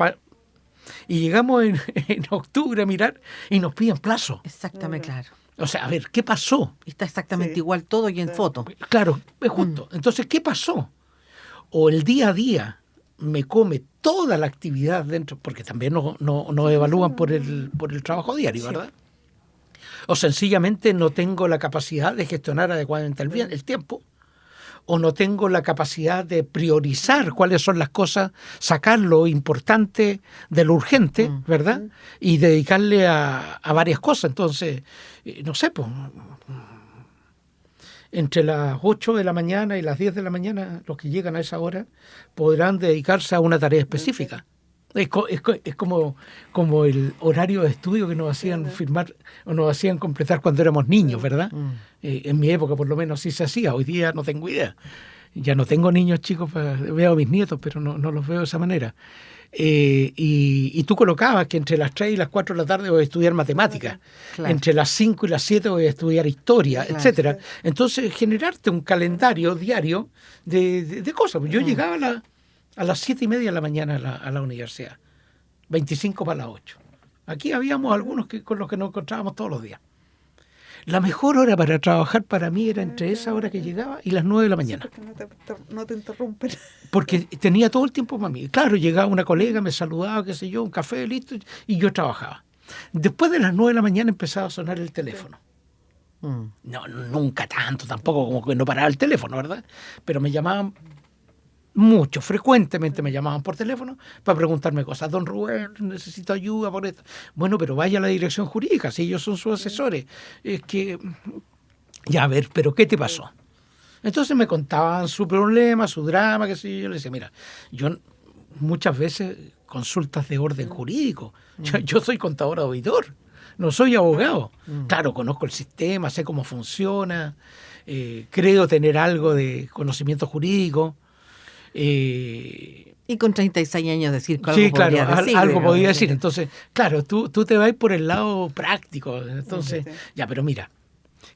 Y llegamos en octubre a mirar y nos piden plazo. Exactamente, claro. O sea, a ver, ¿qué pasó? Está exactamente Sí. igual todo y en foto. Claro, es justo. Entonces, ¿qué pasó? O el día a día me come toda la actividad dentro, porque también nos evalúan por el trabajo diario, ¿verdad? O sencillamente no tengo la capacidad de gestionar adecuadamente el tiempo, o no tengo la capacidad de priorizar cuáles son las cosas, sacar lo importante de lo urgente, ¿verdad? Y dedicarle a varias cosas. Entonces, no sé, pues, entre las 8 de la mañana y las 10 de la mañana, los que llegan a esa hora podrán dedicarse a una tarea específica. Es como el horario de estudio que nos hacían firmar o nos hacían completar cuando éramos niños, ¿verdad? En mi época por lo menos sí se hacía, hoy día no tengo idea. Ya no tengo niños chicos, veo a mis nietos, pero no los veo de esa manera. Y tú colocabas que entre las 3 y las 4 de la tarde voy a estudiar matemáticas, Claro. entre las 5 y las 7 voy a estudiar historia, Claro. etcétera. Entonces, generarte un calendario diario de cosas. Yo llegaba a las 7:30 de la mañana a la universidad, 25 para las 8. Aquí habíamos algunos con los que nos encontrábamos todos los días. La mejor hora para trabajar para mí era entre esa hora que llegaba y las 9 de la mañana. Porque no te interrumpen. Porque tenía todo el tiempo para mí. Claro, llegaba una colega, me saludaba, qué sé yo, un café, listo, y yo trabajaba. Después de las 9 de la mañana empezaba a sonar el teléfono. No, nunca tanto, tampoco como que no paraba el teléfono, ¿verdad? Pero me llamaban mucho, frecuentemente me llamaban por teléfono para preguntarme cosas. Don Rubén, necesito ayuda por esto. Bueno, pero vaya a la dirección jurídica, si ellos son sus asesores. Es que, ya, a ver, pero ¿qué te pasó? Entonces me contaban su problema, su drama, qué sé yo. Yo le decía, mira, yo muchas veces consultas de orden jurídico. Yo soy contador auditor, no soy abogado. Claro, conozco el sistema, sé cómo funciona, creo tener algo de conocimiento jurídico. Y con 36 años decir que algo Sí, claro, podría decir, algo digamos, podía sí. decir. Entonces, claro, tú te vas por el lado práctico. Entonces, Sí. ya, pero mira,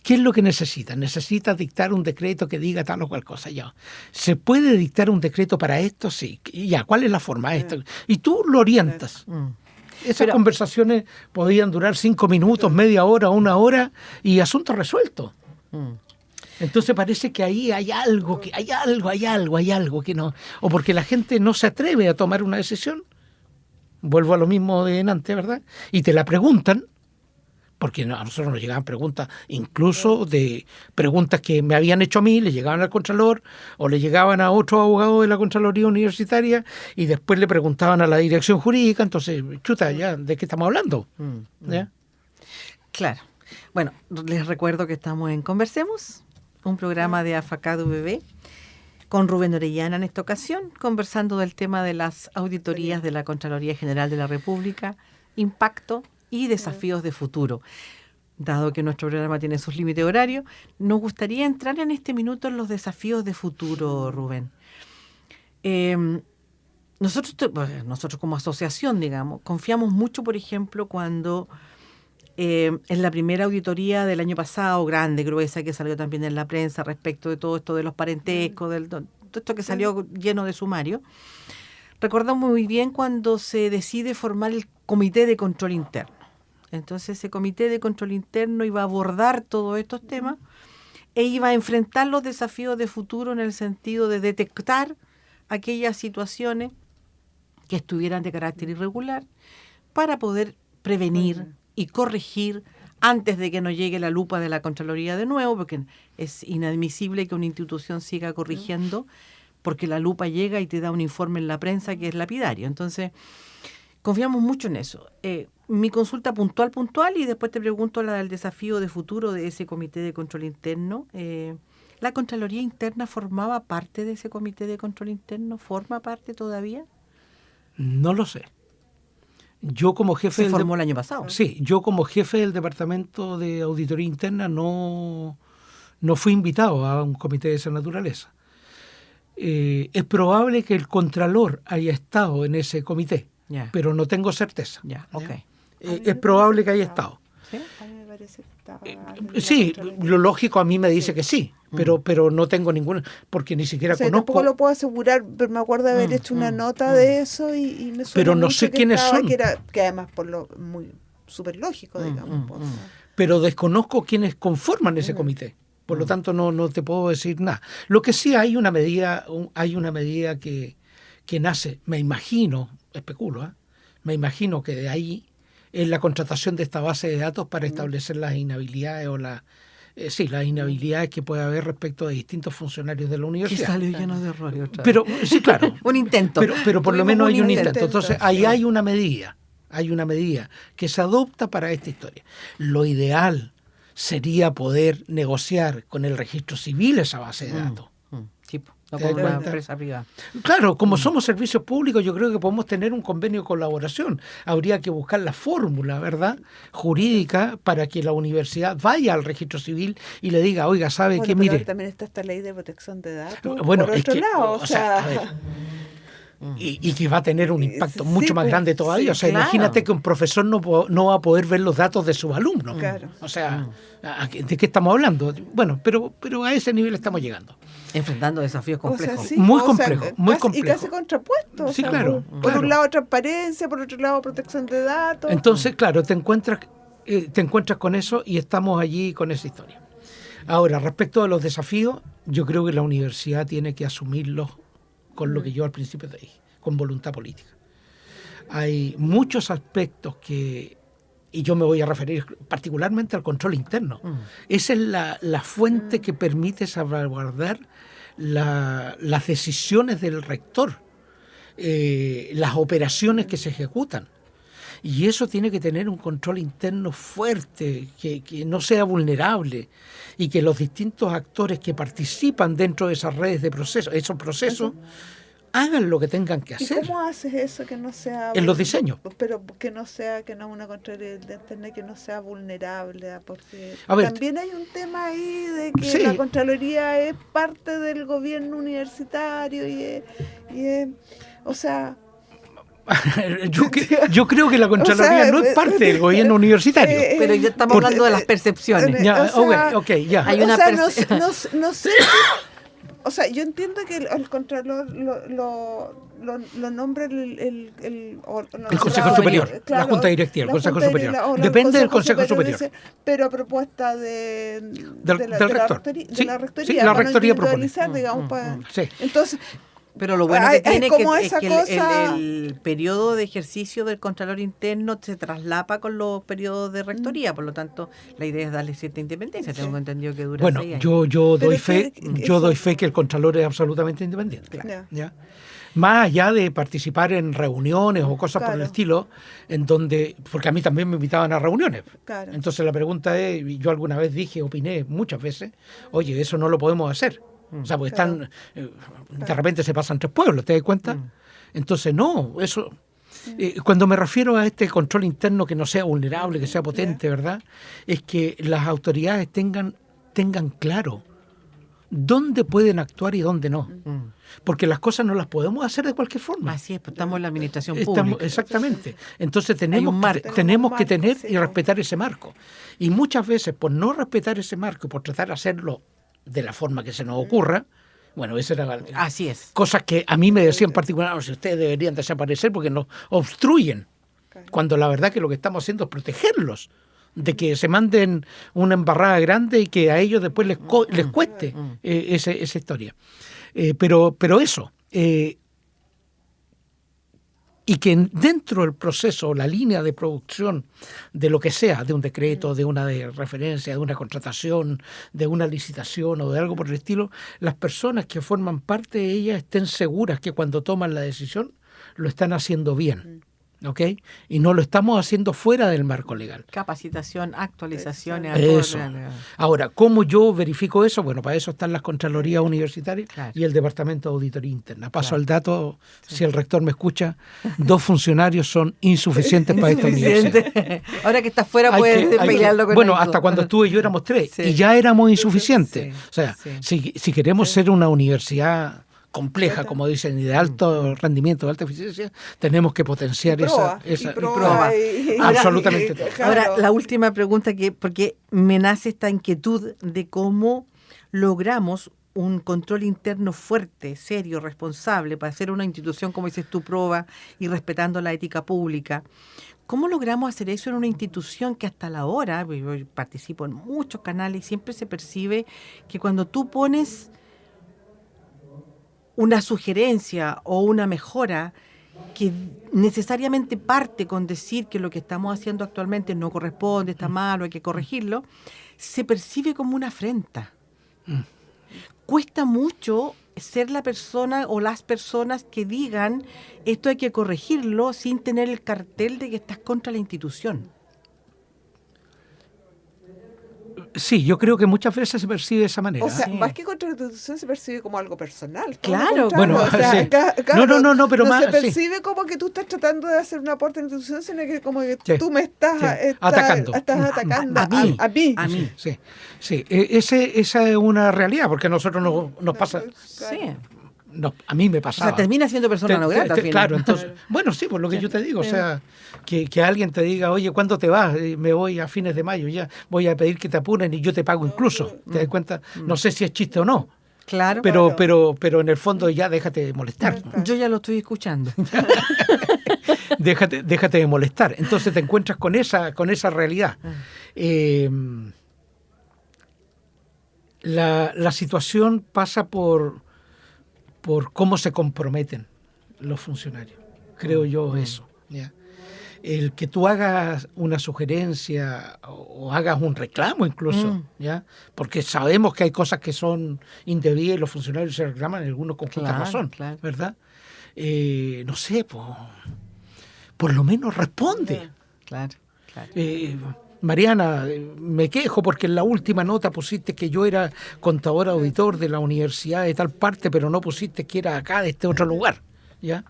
¿qué es lo que necesitas? Necesitas dictar un decreto que diga tal o cual cosa. Ya, ¿se puede dictar un decreto para esto? Sí. Ya, ¿cuál es la forma? Esto. Y tú lo orientas. Esas Pero- conversaciones podían durar 5 minutos, media hora, 1 hora y asunto resuelto. Entonces parece que ahí hay algo que no. O porque la gente no se atreve a tomar una decisión. Vuelvo a lo mismo de antes, ¿verdad? Y te la preguntan, porque a nosotros nos llegaban preguntas, incluso de preguntas que me habían hecho a mí, le llegaban al Contralor o le llegaban a otro abogado de la Contraloría Universitaria y después le preguntaban a la dirección jurídica. Entonces, chuta, ya, ¿de qué estamos hablando? ¿Ya? Claro. Bueno, les recuerdo que estamos en Conversemos, un programa de AFACAD UBB, con Rubén Orellana en esta ocasión, conversando del tema de las auditorías de la Contraloría General de la República, impacto y desafíos de futuro. Dado que nuestro programa tiene sus límites horarios, nos gustaría entrar en este minuto en los desafíos de futuro, Rubén. Nosotros como asociación, digamos, confiamos mucho, por ejemplo, cuando en la primera auditoría del año pasado, grande, gruesa, que salió también en la prensa respecto de todo esto de los parentescos, todo esto que salió lleno de sumario, recordamos muy bien cuando se decide formar el Comité de Control Interno. Entonces ese Comité de Control Interno iba a abordar todos estos temas e iba a enfrentar los desafíos de futuro en el sentido de detectar aquellas situaciones que estuvieran de carácter irregular para poder prevenir y corregir antes de que nos llegue la lupa de la Contraloría de nuevo, porque es inadmisible que una institución siga corrigiendo porque la lupa llega y te da un informe en la prensa que es lapidario. Entonces, confiamos mucho en eso. Mi consulta puntual, y después te pregunto la del desafío de futuro de ese Comité de Control Interno. ¿La Contraloría Interna formaba parte de ese Comité de Control Interno? ¿Forma parte todavía? No lo sé. Yo como jefe Se formó el año pasado. Sí, yo como jefe del Departamento de Auditoría Interna no fui invitado a un comité de esa naturaleza. Es probable que el Contralor haya estado en ese comité, Ya. pero no tengo certeza. Ya, ok. Es probable que haya estado. ¿Sí? A mí me parece que estaba Sí, lo lógico a mí me dice que sí, pero no tengo ninguna, porque ni siquiera O sea, conozco. tampoco lo puedo asegurar, pero me acuerdo de haber hecho una nota de eso y me suena Pero no mucho sé que quiénes estaba, son. que además por lo muy súper lógico, digamos. Pues, Pero desconozco quiénes conforman ese comité. Por lo tanto, no te puedo decir nada. Lo que sí hay una medida que nace, me imagino, especulo, me imagino que de ahí es la contratación de esta base de datos para establecer las inhabilidades o las inhabilidades que puede haber respecto de distintos funcionarios de la Que universidad. salió lleno de errores otra vez. Pero sí, claro. Un intento. Pero por lo Tuvimos menos un hay un intento. intento. Entonces, ahí hay una medida que se adopta para esta historia. Lo ideal sería poder negociar con el registro civil esa base de datos. Sí, no ¿Te das como una cuenta? empresa privada. Claro, como somos servicios públicos, yo creo que podemos tener un convenio de colaboración. Habría que buscar la fórmula, ¿verdad?, jurídica para que la universidad vaya al registro civil y le diga, oiga, ¿sabe bueno, qué? pero Mire, también está esta ley de protección de datos. bueno, por es otro que, lado, o sea, a ver, y que va a tener un impacto Sí, mucho más pues, grande todavía. sí, O sea, claro. imagínate que un profesor no va a poder ver los datos de sus alumnos. Claro. O sea, ¿de qué estamos hablando? Bueno, pero a ese nivel estamos llegando. Enfrentando desafíos O sea, complejos. sí, Muy o sea, complejo, muy casi- complejo. Y casi contrapuesto. o Sí, sea, claro, Por claro. un lado transparencia, por otro lado protección de datos. Entonces, claro, te encuentras con eso y estamos allí con esa historia. Ahora, respecto a los desafíos, yo creo que la universidad tiene que asumirlos con lo que yo al principio te dije, con voluntad política. Hay muchos aspectos y yo me voy a referir particularmente al control interno. Esa es la fuente que permite salvaguardar las decisiones del rector, las operaciones que se ejecutan. Y eso tiene que tener un control interno fuerte, que no sea vulnerable, y que los distintos actores que participan dentro de esas redes de procesos, esos procesos, hagan lo que tengan que hacer. ¿Y cómo haces eso que no sea... En los diseños. Pero que no una Contraloría de Internet que no sea vulnerable, porque ver, también hay un tema ahí de que sí, la Contraloría es parte del gobierno universitario o sea... yo creo que la Contraloría no es parte del gobierno universitario. Pero ya estamos hablando de las percepciones. Ya, ya. Hay una no sé o sea, yo entiendo que el Contralor lo nombra el Consejo Superior, la Junta Directiva, el Consejo Superior. Depende del Consejo Superior. Pero a propuesta del rector. La rectoría. Sí, la rectoría propone. Digamos, sí. Entonces, pero lo bueno que tiene es que cosa... el periodo de ejercicio del Contralor Interno se traslapa con los periodos de rectoría, por lo tanto la idea es darle cierta independencia. Tengo entendido que dura 6 años. yo doy fe que el Contralor es absolutamente independiente. Claro. ¿Ya? Más allá de participar en reuniones o cosas por el estilo, en donde, porque a mí también me invitaban a reuniones. Claro. Entonces la pregunta es, yo alguna vez opiné muchas veces, oye, eso no lo podemos hacer. O sea, porque están, de repente se pasan 3 pueblos, ¿te das cuenta? Entonces, no, eso... cuando me refiero a este control interno que no sea vulnerable, que sea potente, ¿verdad? Es que las autoridades tengan claro dónde pueden actuar y dónde no. Porque las cosas no las podemos hacer de cualquier forma. Así es, pues estamos en la administración pública. Exactamente. Entonces tenemos que tener y respetar ese marco. Y muchas veces, por no respetar ese marco y por tratar de hacerlo de la forma que se nos ocurra, bueno, esa era así es. Cosas que a mí me decían en particular, si ustedes deberían desaparecer porque nos obstruyen, cuando la verdad que lo que estamos haciendo es protegerlos de que se manden una embarrada grande y que a ellos después les cueste esa historia. Pero eso, y que dentro del proceso, la línea de producción de lo que sea, de un decreto, de una referencia, de una contratación, de una licitación o de algo por el estilo, las personas que forman parte de ella estén seguras que cuando toman la decisión lo están haciendo bien. ¿Ok? Y no lo estamos haciendo fuera del marco legal. Capacitación, actualizaciones. Eso. Ahora, ¿cómo yo verifico eso? Bueno, para eso están las Contralorías Universitarias y el Departamento de Auditoría Interna. Paso al dato, si el rector me escucha, 2 funcionarios son insuficientes para esta universidad. Ahora que está fuera puedes pelearlo con bueno, hasta cuando estuve yo éramos 3 y ya éramos insuficientes. O sea, si queremos ser una universidad compleja, como dicen, y de alto rendimiento, de alta eficiencia, tenemos que potenciar esa prueba. Absolutamente todo. Ahora, la última pregunta, porque me nace esta inquietud de cómo logramos un control interno fuerte, serio, responsable, para ser una institución, como dices tú, proba y respetando la ética pública. ¿Cómo logramos hacer eso en una institución que hasta la hora, yo participo en muchos canales y siempre se percibe que cuando tú pones una sugerencia o una mejora que necesariamente parte con decir que lo que estamos haciendo actualmente no corresponde, está mal o hay que corregirlo, se percibe como una afrenta. Cuesta mucho ser la persona o las personas que digan esto hay que corregirlo sin tener el cartel de que estás contra la institución. Sí, yo creo que muchas veces se percibe de esa manera. O sea, más que contra la institución se percibe como algo personal. Claro, bueno, o sea, sí. Claro, no, pero no más se percibe como que tú estás tratando de hacer un aporte a la institución, sino que como que tú me estás atacando. Estás atacando a mí. Sí. Esa es una realidad, porque a nosotros nos pasa. Sí. No, a mí me pasaba. O sea, termina siendo persona no grata. Al final. Claro, entonces, bueno, sí, por lo que yo te digo, o sea, que alguien te diga, oye, ¿cuándo te vas? Me voy a fines de mayo, ya voy a pedir que te apuren y yo te pago incluso. ¿Te das cuenta? No sé si es chiste o no. Claro. Pero en el fondo ya déjate de molestar. Yo ya lo estoy escuchando. déjate de molestar. Entonces te encuentras con esa realidad. La situación pasa por cómo se comprometen los funcionarios. Creo yo eso. ¿Ya? el que tú hagas una sugerencia o hagas un reclamo incluso, ¿ya? Porque sabemos que hay cosas que son indebidas y los funcionarios se reclaman, algunos con justa razón, ¿verdad? No sé, por lo menos responde. Claro. Mariana, me quejo porque en la última nota pusiste que yo era contador auditor de la universidad de tal parte, pero no pusiste que era acá de este otro lugar, ¿ya?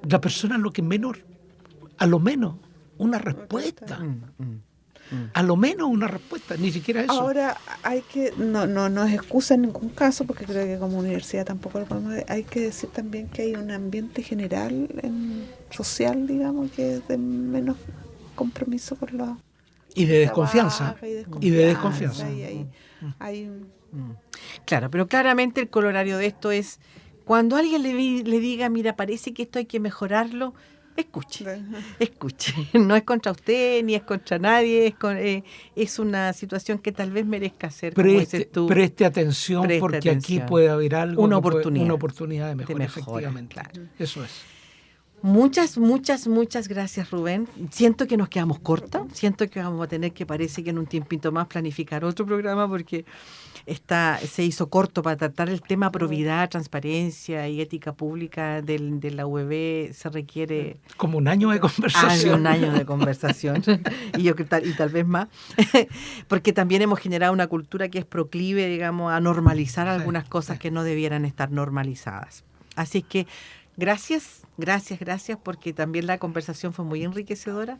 La persona lo que menos, a lo menos una respuesta. A lo menos una respuesta, ni siquiera eso. Ahora hay que, no es excusa en ningún caso, porque creo que como universidad tampoco lo podemos, hay que decir también que hay un ambiente general social, digamos, que es de menos compromiso por la y de desconfianza. Claro, pero claramente el corolario de esto es cuando alguien le diga, mira, parece que esto hay que mejorarlo, escuche. No es contra usted ni es contra nadie, es una situación que tal vez merezca ser, como dices tú. Preste atención porque aquí puede haber algo, una oportunidad de mejora, efectivamente. Claro. Eso es. Muchas gracias, Rubén. Siento que nos quedamos cortos, siento que vamos a tener que, parece que en un tiempito más, planificar otro programa porque se hizo corto para tratar el tema probidad, transparencia y ética pública de la UBB. Se requiere como un año de conversación. Un año de conversación y tal vez más, porque también hemos generado una cultura que es proclive, digamos, a normalizar algunas cosas que no debieran estar normalizadas. Así que gracias, porque también la conversación fue muy enriquecedora.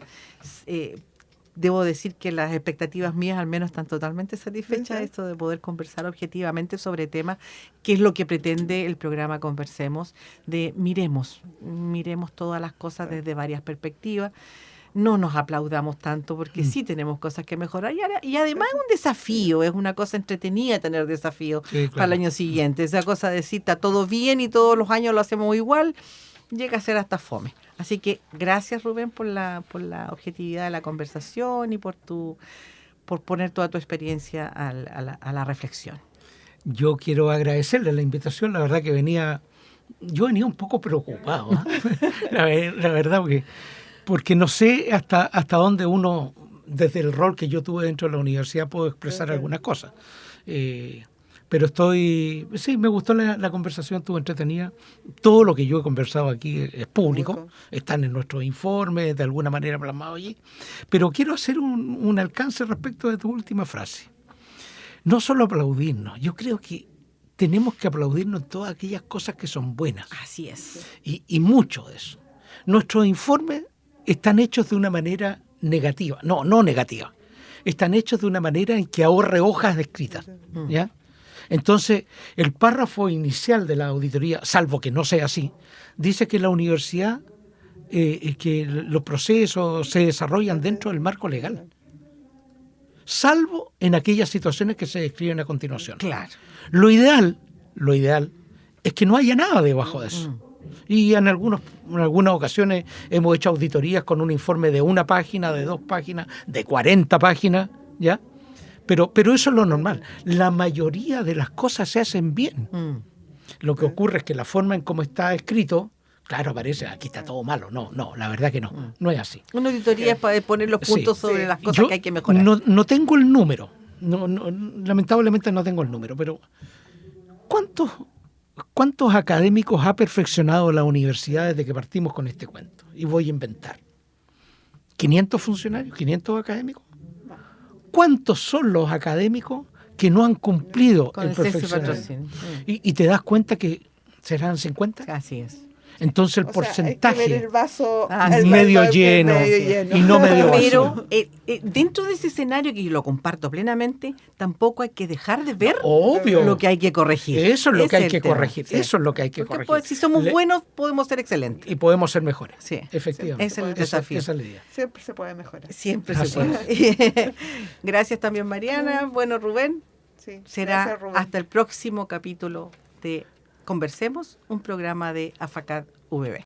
Debo decir que las expectativas mías al menos están totalmente satisfechas, esto de poder conversar objetivamente sobre temas, que es lo que pretende el programa Conversemos, de miremos todas las cosas desde varias perspectivas. No nos aplaudamos tanto porque sí tenemos cosas que mejorar y además es un desafío, es una cosa entretenida tener desafíos para el año siguiente. Esa cosa de decir está todo bien y todos los años lo hacemos igual, llega a ser hasta fome. Así que gracias, Rubén, por la objetividad de la conversación y por poner toda tu experiencia a la reflexión. Yo quiero agradecerle la invitación, la verdad que yo venía un poco preocupado, ¿eh? la verdad, porque no sé hasta dónde uno, desde el rol que yo tuve dentro de la universidad, puedo expresar algunas cosas. Pero me gustó la conversación, estuvo entretenida. Todo lo que yo he conversado aquí es público, están en nuestros informes, de alguna manera plasmados allí. Pero quiero hacer un alcance respecto de tu última frase. No solo aplaudirnos, yo creo que tenemos que aplaudirnos en todas aquellas cosas que son buenas. Así es. Y mucho de eso. Nuestros informes están hechos de una manera negativa, no negativa, están hechos de una manera en que ahorre hojas de escritas, ¿ya? Entonces, el párrafo inicial de la auditoría, salvo que no sea así, dice que la universidad, que los procesos se desarrollan dentro del marco legal, salvo en aquellas situaciones que se describen a continuación. Claro. Lo ideal es que no haya nada debajo de eso. Y en algunas ocasiones hemos hecho auditorías con un informe de 1 página, de 2 páginas, de 40 páginas, ¿ya? Pero eso es lo normal. La mayoría de las cosas se hacen bien. Lo que ocurre es que la forma en cómo está escrito, claro, parece aquí está todo malo. No, la verdad que no es así. Una auditoría es para poner los puntos sobre las cosas que hay que mejorar. No tengo el número, lamentablemente no tengo el número, pero ¿cuántos académicos ha perfeccionado la universidad desde que partimos con este cuento? Y voy a inventar. ¿500 funcionarios? ¿500 académicos? ¿Cuántos son los académicos que no han cumplido el perfeccionamiento? Y te das cuenta que serán 50. Así es. Entonces el porcentaje, hay que ver el vaso medio lleno y no medio vacío. Pero dentro de ese escenario, que yo lo comparto plenamente, tampoco hay que dejar de ver lo que hay que corregir. Eso es lo que hay que corregir. Eso es lo que hay que corregir. Pues, si somos buenos, podemos ser excelentes. Y podemos ser mejores. Sí, efectivamente. Ese es el desafío. Esa es la idea. Siempre se puede mejorar. Siempre se puede. Gracias también, Mariana. Bueno, Rubén. Sí, será gracias, Rubén. Hasta el próximo capítulo de Conversemos, un programa de AFACAD UBB.